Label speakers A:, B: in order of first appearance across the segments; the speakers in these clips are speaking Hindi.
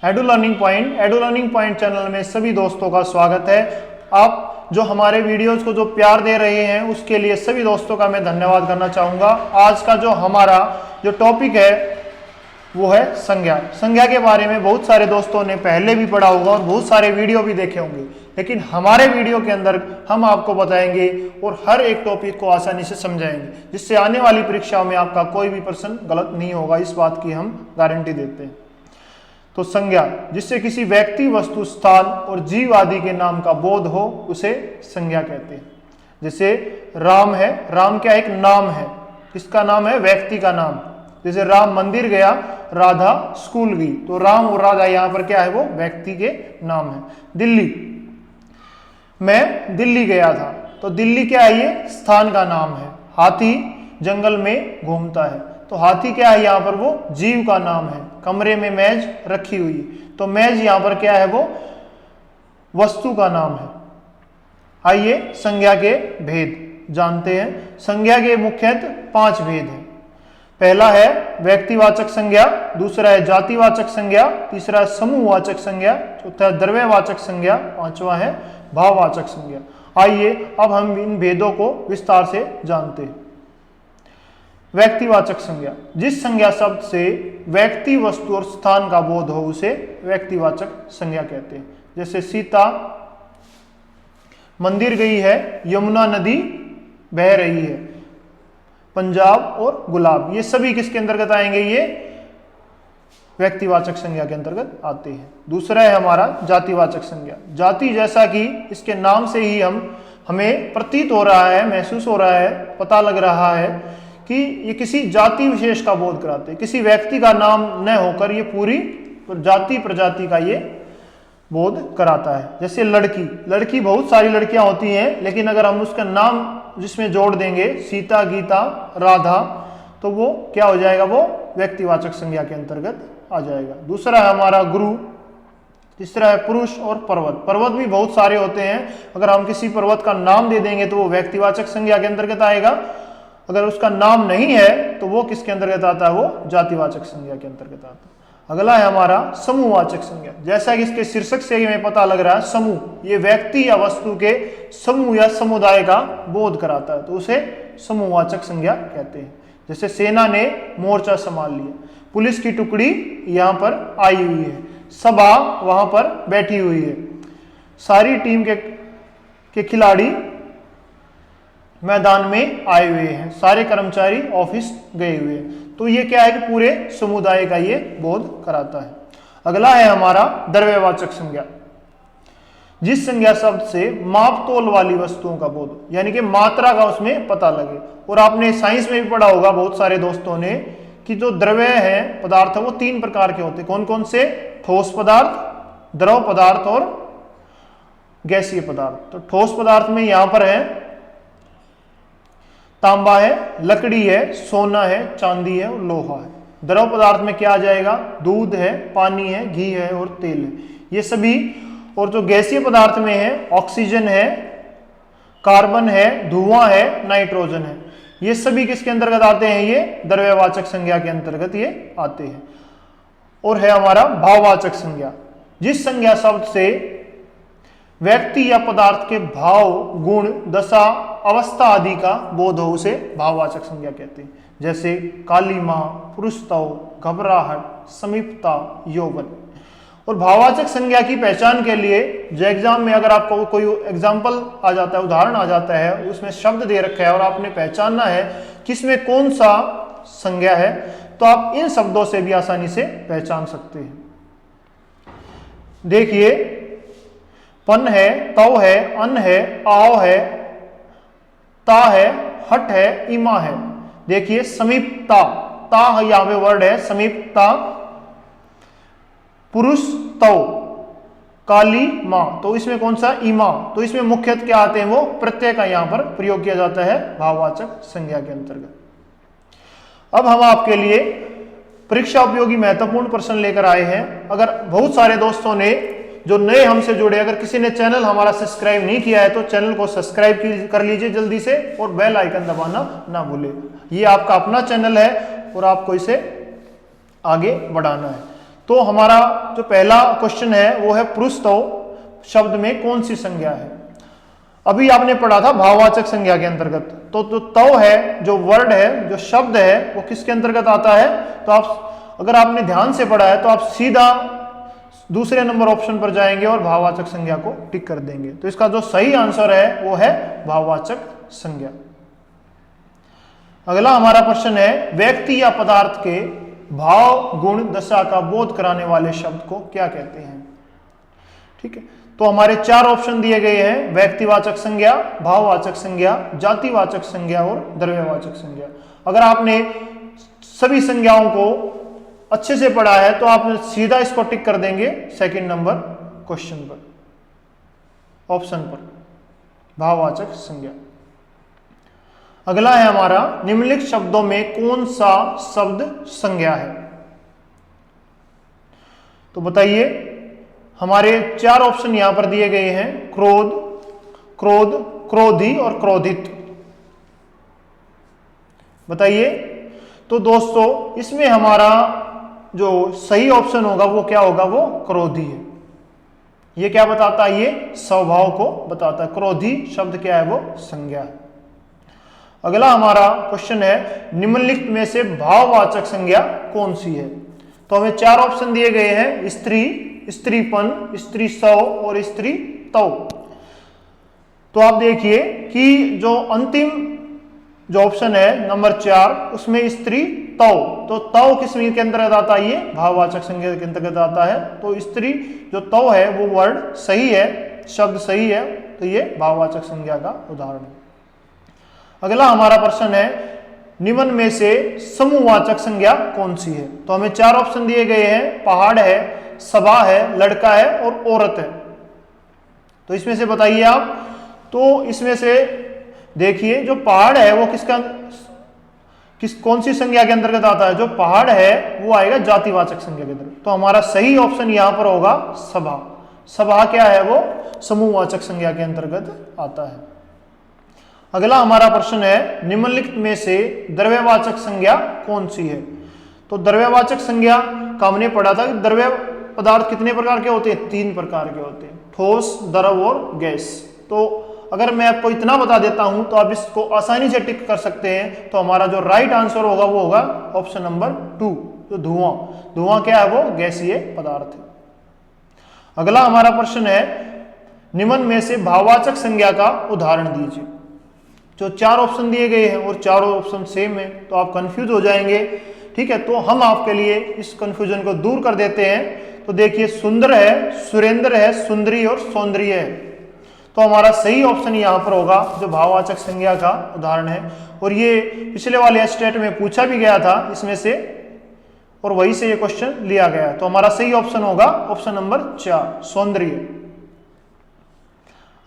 A: एडू लर्निंग पॉइंट चैनल में सभी दोस्तों का स्वागत है। आप जो हमारे वीडियोस को जो प्यार दे रहे हैं उसके लिए सभी दोस्तों का मैं धन्यवाद करना चाहूँगा। आज का जो हमारा जो टॉपिक है वो है संज्ञा। संज्ञा के बारे में बहुत सारे दोस्तों ने पहले भी पढ़ा होगा और बहुत सारे वीडियो भी देखे होंगे, लेकिन हमारे वीडियो के अंदर हम आपको बताएंगे और हर एक टॉपिक को आसानी से समझाएंगे, जिससे आने वाली परीक्षाओं में आपका कोई भी प्रश्न गलत नहीं होगा। इस बात की हम गारंटी देते हैं। तो संज्ञा, जिससे किसी व्यक्ति, वस्तु, स्थान और जीव आदि के नाम का बोध हो उसे संज्ञा कहते हैं। जैसे राम है, राम क्या एक नाम है, किसका नाम है? व्यक्ति का नाम। जैसे राम मंदिर गया, राधा स्कूल गई, तो राम और राधा यहाँ पर क्या है? वो व्यक्ति के नाम है। दिल्ली, मैं दिल्ली गया था, तो दिल्ली क्या है? ये स्थान का नाम है। हाथी जंगल में घूमता है, तो हाथी क्या है? यहाँ पर वो जीव का नाम है। कमरे में मेज रखी हुई, तो मेज यहाँ पर क्या है? वो वस्तु का नाम है। आइए संज्ञा के भेद जानते हैं। संज्ञा के मुख्यतः 5 भेद हैं। पहला है व्यक्तिवाचक संज्ञा, दूसरा है जातिवाचक संज्ञा, तीसरा है समूहवाचक संज्ञा, चौथा है द्रव्यवाचक संज्ञा, पांचवा है भाववाचक संज्ञा। आइए अब हम इन भेदों को विस्तार से जानते हैं। व्यक्तिवाचक संज्ञा, जिस संज्ञा शब्द से व्यक्ति, वस्तु और स्थान का बोध हो उसे व्यक्तिवाचक संज्ञा कहते हैं। जैसे सीता मंदिर गई है, यमुना नदी बह रही है, पंजाब और गुलाब, ये सभी किसके अंतर्गत आएंगे? ये व्यक्तिवाचक संज्ञा के अंतर्गत आते हैं। दूसरा है हमारा जातिवाचक संज्ञा। जाति, जैसा कि इसके नाम से ही हमें प्रतीत हो रहा है, महसूस हो रहा है, पता लग रहा है कि ये किसी जाति विशेष का बोध कराते हैं। किसी व्यक्ति का नाम न होकर ये पूरी जाति प्रजाति का ये बोध कराता है। जैसे लड़की, लड़की बहुत सारी लड़कियां होती हैं, लेकिन अगर हम उसका नाम जिसमें जोड़ देंगे सीता, गीता, राधा, तो वो क्या हो जाएगा? वो व्यक्तिवाचक संज्ञा के अंतर्गत आ जाएगा। दूसरा है हमारा गुरु, तीसरा है पुरुष और पर्वत। पर्वत भी बहुत सारे होते हैं, अगर हम किसी पर्वत का नाम दे देंगे तो वो व्यक्तिवाचक संज्ञा के अंतर्गत आएगा। अगर उसका नाम नहीं है तो वो किसके अंतर्गत आता है? वो जातिवाचक संज्ञा के अंतर्गत आता है। अगला है हमारा समूहवाचक संज्ञा। जैसा कि इसके शीर्षक से ही हमें पता लग रहा है, समूह, ये व्यक्ति या वस्तु के समूह या समुदाय का बोध कराता है, तो उसे समूहवाचक संज्ञा कहते हैं। जैसे सेना ने मोर्चा संभाल लिया, पुलिस की टुकड़ी यहाँ पर आई हुई है, सभा वहां पर बैठी हुई है, सारी टीम के खिलाड़ी मैदान में आए हुए हैं, सारे कर्मचारी ऑफिस गए हुए हैं। तो ये क्या है कि पूरे समुदाय का ये बोध कराता है। अगला है हमारा द्रव्यवाचक संज्ञा, जिस संज्ञा शब्द से माप तोल वाली वस्तुओं का बोध, यानी कि मात्रा का उसमें पता लगे। और आपने साइंस में भी पढ़ा होगा बहुत सारे दोस्तों ने कि जो द्रव्य है, पदार्थ, वो 3 प्रकार के होते हैं। कौन कौन से? ठोस पदार्थ, द्रव पदार्थ और गैसीय पदार्थ। तो ठोस पदार्थ में यहां पर है तांबा है, लकड़ी है, सोना है, चांदी है और लोहा है। द्रव पदार्थ में क्या आ जाएगा? दूध है, पानी है, घी है और तेल है, ये सभी। और जो गैसीय पदार्थ में है, ऑक्सीजन है, कार्बन है, धुआं है, नाइट्रोजन है, ये सभी किसके अंतर्गत आते हैं? ये द्रव्यवाचक संज्ञा के अंतर्गत ये आते हैं। और है हमारा भाववाचक संज्ञा, जिस संज्ञा शब्द से व्यक्ति या पदार्थ के भाव, गुण, दशा, अवस्था आदि का बोध हो उसे भाववाचक संज्ञा कहते हैं। जैसे कालीमा, पुरुषत्व, घबराहट, समीपता, यौवन। और भाववाचक संज्ञा की पहचान के लिए जो एग्जाम में अगर आपको कोई एग्जाम्पल आ जाता है, उदाहरण आ जाता है, उसमें शब्द दे रखा है और आपने पहचानना है कि इसमें कौन सा संज्ञा है, तो आप इन शब्दों से भी आसानी से पहचान सकते हैं। देखिए, पन है, तव है, अन है, आओ है, ता है, हट है, इमा है। देखिए समीपता, ता यहां पे वर्ड है, समीपता, पुरुष तव, काली मां, तो इसमें कौन सा? इमा। तो इसमें मुख्यतः क्या आते हैं? वो प्रत्यय का यहां पर प्रयोग किया जाता है भाववाचक संज्ञा के अंतर्गत। अब हम आपके लिए परीक्षा उपयोगी महत्वपूर्ण प्रश्न लेकर आए हैं। अगर बहुत सारे दोस्तों ने जो नए हमसे जुड़े, अगर किसी ने चैनल हमारा सब्सक्राइब नहीं किया है तो चैनल को सब्सक्राइब कर लीजिए जल्दी से और बेल आइकन दबाना ना भूले। ये आपका अपना चैनल है और आपको इसे आगे बढ़ाना है। तो हमारा जो पहला क्वेश्चन है वो है पुरुषत्व शब्द में कौन सी संज्ञा है। अभी आपने पढ़ा था भाववाचक संज्ञा के अंतर्गत, तो जो तव है, जो वर्ड है, जो शब्द है, वो किसके अंतर्गत आता है। तो आप अगर आपने ध्यान से पढ़ा है तो आप सीधा दूसरे नंबर ऑप्शन पर जाएंगे और भाववाचक संज्ञा को टिक कर देंगे। तो इसका जो सही आंसर है वो है भाववाचक संज्ञा। अगला हमारा प्रश्न है व्यक्ति या पदार्थ के भाव गुण दशा का बोध कराने वाले शब्द को क्या कहते हैं। ठीक है, तो हमारे 4 ऑप्शन दिए गए हैं, व्यक्तिवाचक संज्ञा, भाववाचक संज्ञा, जातिवाचक संज्ञा और द्रव्यवाचक संज्ञा। अगर आपने सभी संज्ञाओं को अच्छे से पढ़ा है तो आप सीधा इसको टिक कर देंगे सेकंड नंबर क्वेश्चन पर, ऑप्शन पर, भाववाचक संज्ञा। अगला है हमारा निम्नलिखित शब्दों में कौन सा शब्द संज्ञा है। तो बताइए, हमारे 4 ऑप्शन यहां पर दिए गए हैं, क्रोध, क्रोध, क्रोधी और क्रोधित। बताइए। तो दोस्तों इसमें हमारा जो सही ऑप्शन होगा वो क्या होगा, वो क्रोधी है। ये क्या बताता है, ये स्वभाव को बताता है। क्रोधी शब्द क्या है, वो संज्ञा है। अगला हमारा क्वेश्चन है निम्नलिखित में से भाववाचक संज्ञा कौन सी है। तो हमें 4 ऑप्शन दिए गए हैं, स्त्री, स्त्रीपन, स्त्री सौ और स्त्री तव। तो आप देखिए कि जो अंतिम जो ऑप्शन है नंबर 4 उसमें स्त्री तव, तो तव किस के अंतर्गत आता है, ये भाववाचक संज्ञा के अंतर्गत आता है। तो स्त्री जो तव है वो वर्ड सही है, शब्द सही है, तो ये भाववाचक संज्ञा का उदाहरण है। अगला हमारा प्रश्न है निम्न में से समूहवाचक संज्ञा कौन सी है। तो हमें 4 ऑप्शन दिए गए हैं, पहाड़ है, सभा है, लड़का है और औरत है। तो इसमें से बताइए आप। तो इसमें से देखिए जो पहाड़ है वो कौन सी संज्ञा के अंतर्गत आता है। जो पहाड़ है वो आएगा जातिवाचक संज्ञा के अंतर्गत। तो हमारा सही ऑप्शन यहां पर होगा सभा। सभा क्या है, वो समूहवाचक संज्ञा के अंतर्गत आता है। अगला हमारा प्रश्न है निम्नलिखित में से द्रव्यवाचक संज्ञा कौन सी है। तो द्रव्यवाचक संज्ञा का हमने पढ़ा था कि द्रव्य पदार्थ कितने प्रकार के होते हैं, 3 प्रकार के होते हैं, ठोस, द्रव और गैस। तो अगर मैं आपको इतना बता देता हूं तो आप इसको आसानी से टिक कर सकते हैं। तो हमारा जो राइट आंसर होगा वो होगा ऑप्शन नंबर 2, जो धुआं। धुआं क्या है, वो गैसीय पदार्थ है। अगला हमारा प्रश्न है निम्न में से भाववाचक संज्ञा का उदाहरण दीजिए। जो 4 ऑप्शन दिए गए हैं और चारों ऑप्शन सेम है तो आप कंफ्यूज हो जाएंगे। ठीक है, तो हम आपके लिए इस कंफ्यूजन को दूर कर देते हैं। तो देखिए सुंदर है, सुरेंद्र है, सुंदरी और सौंदर्य है। तो हमारा सही ऑप्शन यहां पर होगा जो भाववाचक संज्ञा का उदाहरण है। और ये पिछले वाले स्टेट में पूछा भी गया था इसमें से, और वही से ये क्वेश्चन लिया गया। तो हमारा सही ऑप्शन होगा ऑप्शन नंबर 4, सौंदर्य।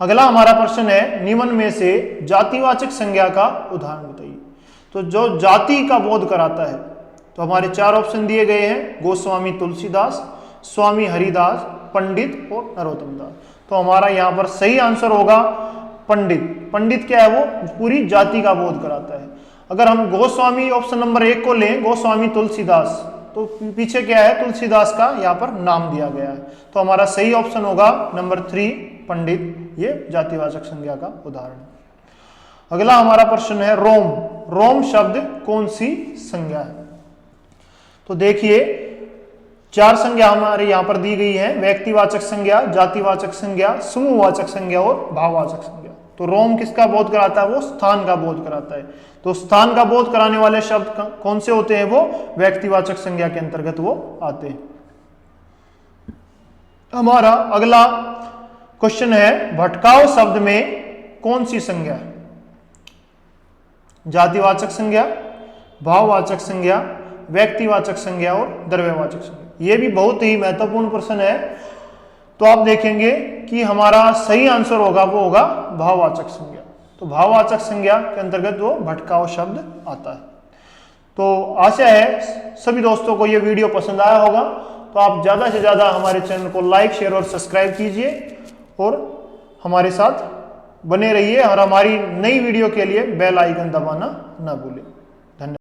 A: अगला हमारा प्रश्न है निम्न में से जातिवाचक संज्ञा का उदाहरण बताइए। तो जो जाति का बोध कराता है, तो हमारे 4 ऑप्शन दिए गए हैं, गोस्वामी तुलसीदास, स्वामी हरिदास, पंडित और नरोत्तम दास। तो हमारा यहाँ पर सही आंसर होगा पंडित। पंडित क्या है, वो पूरी जाति का बोध कराता है। अगर हम गोस्वामी ऑप्शन नंबर 1 को लें, गोस्वामी तुलसीदास, तो पीछे क्या है, तुलसीदास का यहाँ पर नाम दिया गया है। तो हमारा सही ऑप्शन होगा नंबर 3, पंडित। ये जातिवाचक संज्ञा का उदाहरण है। अगला हमारा प्रश्न है रोम। रोम शब्द कौन सी संज्ञा है। तो देखिए 4 संज्ञा हमारे यहां पर दी गई है, व्यक्तिवाचक संज्ञा, जातिवाचक संज्ञा, समूहवाचक संज्ञा और भाववाचक संज्ञा। तो रोम किसका बोध कराता है, वो स्थान का बोध कराता है। तो स्थान का बोध कराने वाले शब्द कौन से होते हैं, वो व्यक्तिवाचक संज्ञा के अंतर्गत वो आते हैं। हमारा अगला क्वेश्चन है भटकाव शब्द में कौन सी संज्ञा है। जातिवाचक संज्ञा, भाववाचक संज्ञा, व्यक्तिवाचक संज्ञा और द्रव्यवाचक संज्ञा। ये भी बहुत ही महत्वपूर्ण प्रश्न है। तो आप देखेंगे कि हमारा सही आंसर होगा वो होगा भाववाचक संज्ञा। तो भाववाचक संज्ञा के अंतर्गत वो भटकाव शब्द आता है। तो आशा है सभी दोस्तों को ये वीडियो पसंद आया होगा। तो आप ज़्यादा से ज़्यादा हमारे चैनल को लाइक, शेयर और सब्सक्राइब कीजिए और हमारे साथ बने रहिए और हमारी नई वीडियो के लिए बेल आइकन दबाना ना भूलें।